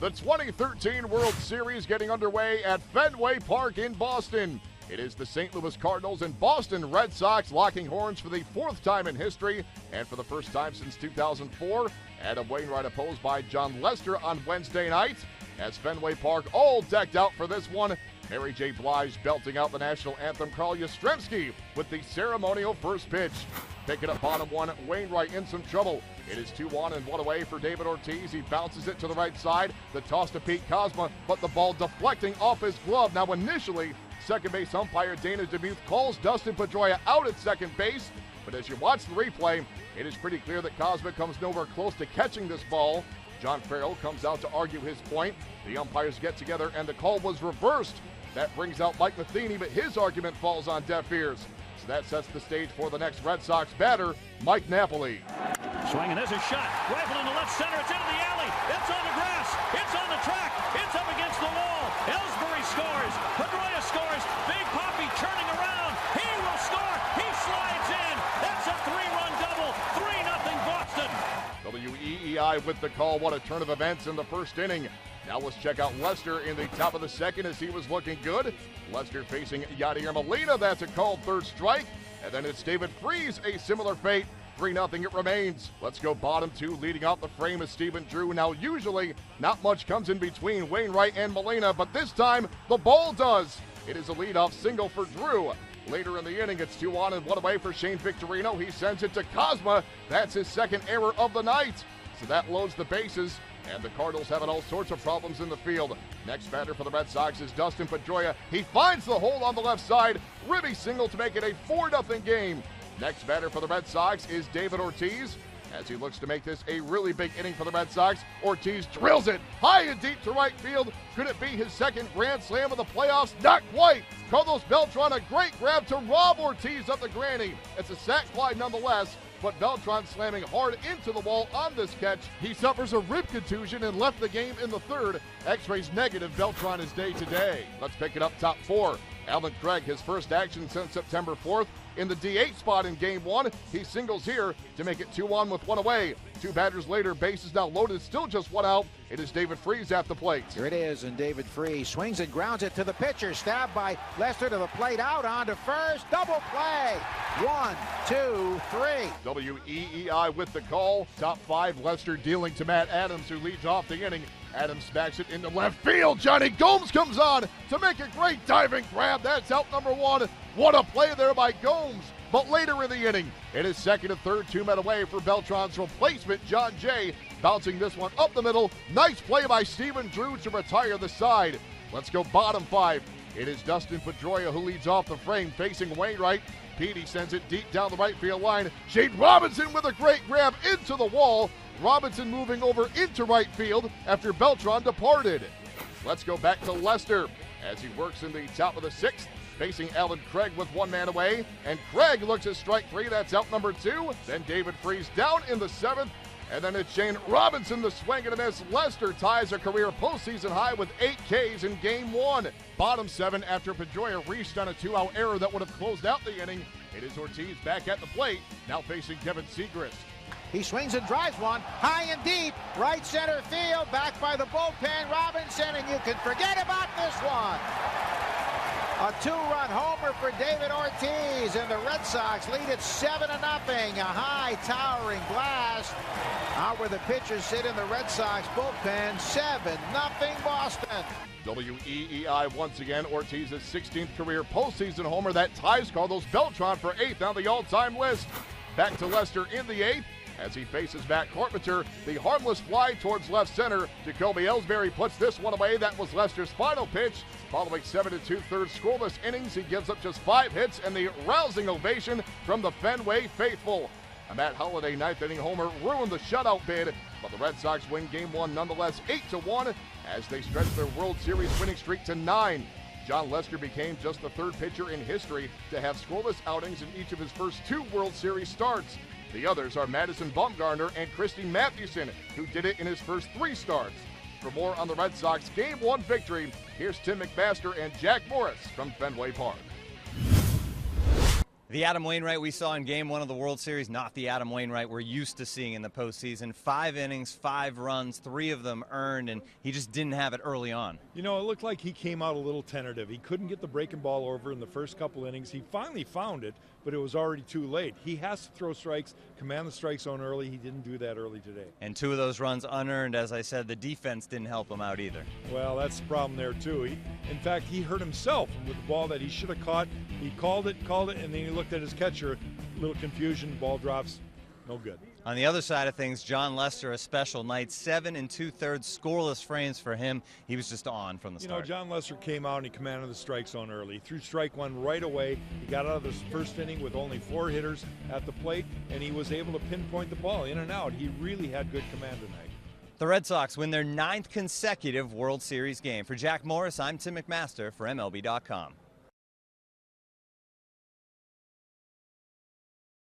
The 2013 World Series getting underway at Fenway Park in Boston. It is the St. Louis Cardinals and Boston Red Sox locking horns for the fourth time in history and for the first time since 2004. Adam Wainwright opposed by John Lester on Wednesday night. As Fenway Park all decked out for this one, Mary J. Blige belting out the national anthem. Carl Yastrzemski with the ceremonial first pitch. Picking up bottom one, Wainwright in some trouble. It is 2-1 and 1 away for David Ortiz. He bounces it to the right side. The toss to Pete Kozma, but the ball deflecting off his glove. Now initially, second base umpire Dana DeMuth calls Dustin Pedroia out at second base. But as you watch the replay, it is pretty clear that Kozma comes nowhere close to catching this ball. John Farrell comes out to argue his point. The umpires get together and the call was reversed. That brings out Mike Matheny, but his argument falls on deaf ears. So that sets the stage for the next Red Sox batter, Mike Napoli. Swinging, there's a shot. Rifled into left center. It's into the alley. It's on the grass. It's on the track. It's up against the wall. Ellsbury scores. Pedroia scores. Big Poppy turning around. He will score. He slides in. That's a three-run double. 3-0 Boston. WEEI with the call. What a turn of events in the first inning. Now let's check out Lester in the top of the second as he was looking good. Lester facing Yadier Molina. That's a called third strike. And then it's David Freese, a similar fate. 3-0 it remains. Let's go bottom two. Leading out the frame is Stephen Drew. Now usually not much comes in between Wainwright and Molina, but this time the ball does. It is a leadoff single for Drew. Later in the inning, it's 2-1 and 1 away for Shane Victorino. He sends it to Kozma. That's his second error of the night. So that loads the bases. And the Cardinals having all sorts of problems in the field. Next batter for the Red Sox is Dustin Pedroia. He finds the hole on the left side. Ribby single to make it a 4-0 game. Next batter for the Red Sox is David Ortiz. As he looks to make this a really big inning for the Red Sox, Ortiz drills it high and deep to right field. Could it be his second grand slam of the playoffs? Not quite. Carlos Beltran, a great grab to rob Ortiz of the granny. It's a sac fly nonetheless, but Beltran slamming hard into the wall on this catch. He suffers a rib contusion and left the game in the third. X-rays negative. Beltran is day to day. Let's pick it up top four. Alvin Craig, his first action since September 4th. In the DH spot in game one, he singles here to make it 2-1 with one away. Two batters later, bases now loaded, still just one out. It is David Freese at the plate. Here it is, and David Freese swings and grounds it to the pitcher. Stabbed by Lester to the plate, out onto first. Double play. 1, 2, 3. WEEI with the call. Top five, Lester dealing to Matt Adams, who leads off the inning. Adams smacks it into left field. Johnny Gomes comes on to make a great diving grab. That's out number one. What a play there by Gomes. But later in the inning, it is second and third, 2 men away for Beltran's replacement, John Jay, bouncing this one up the middle. Nice play by Stephen Drew to retire the side. Let's go bottom five. It is Dustin Pedroia who leads off the frame, facing Wainwright. Petey sends it deep down the right field line. Shane Robinson with a great grab into the wall. Robinson moving over into right field after Beltran departed. Let's go back to Lester as he works in the top of the sixth, facing Alvin Craig with one man away. And Craig looks at strike three. That's out number two. Then David Freese down in the seventh. And then it's Shane Robinson, the swing and a miss. Lester ties a career postseason high with 8 Ks in game one. Bottom seven after Pedroia reached on a 2-out error that would have closed out the inning. It is Ortiz back at the plate, now facing Kevin Segrist. He swings and drives one high and deep, right center field, back by the bullpen. Robinson, and you can forget about this one. A 2-run homer for David Ortiz, and the Red Sox lead it 7-0. A high, towering blast out where the pitchers sit in the Red Sox bullpen. 7-0 Boston. WEEI once again, Ortiz's 16th career postseason homer. That ties Carlos Beltran for 8th on the all-time list. Back to Lester in the 8th. As he faces Matt Carpenter, the harmless fly towards left center. Jacoby Ellsbury puts this one away. That was Lester's final pitch. Following 7 2/3 scoreless innings, he gives up just 5 hits and the rousing ovation from the Fenway faithful. A Matt Holliday 9th inning homer ruined the shutout bid, but the Red Sox win game one nonetheless 8-1 as they stretch their World Series winning streak to 9. John Lester became just the third pitcher in history to have scoreless outings in each of his first 2 World Series starts. The others are Madison Bumgarner and Christine Mathewson, who did it in his first 3 starts. For more on the Red Sox Game 1 victory, here's Tim McMaster and Jack Morris from Fenway Park. The Adam Wainwright we saw in Game 1 of the World Series, not the Adam Wainwright we're used to seeing in the postseason. 5 innings, 5 runs, 3 of them earned, and he just didn't have it early on. You know, it looked like he came out a little tentative. He couldn't get the breaking ball over in the first couple innings. He finally found it, but it was already too late. He has to throw strikes, command the strike zone early. He didn't do that early today. And 2 of those runs unearned. As I said, the defense didn't help him out either. Well, that's the problem there, too. In fact, he hurt himself with the ball that he should have caught. He called it, and then he looked at his catcher. Little confusion, ball drops, no good. On the other side of things, John Lester, a special night, 7 2/3 scoreless frames for him. He was just on from the start. You know, John Lester came out and he commanded the strike zone early. He threw strike 1 right away. He got out of the first inning with only 4 hitters at the plate, and he was able to pinpoint the ball in and out. He really had good command tonight. The Red Sox win their 9th consecutive World Series game. For Jack Morris, I'm Tim McMaster for MLB.com.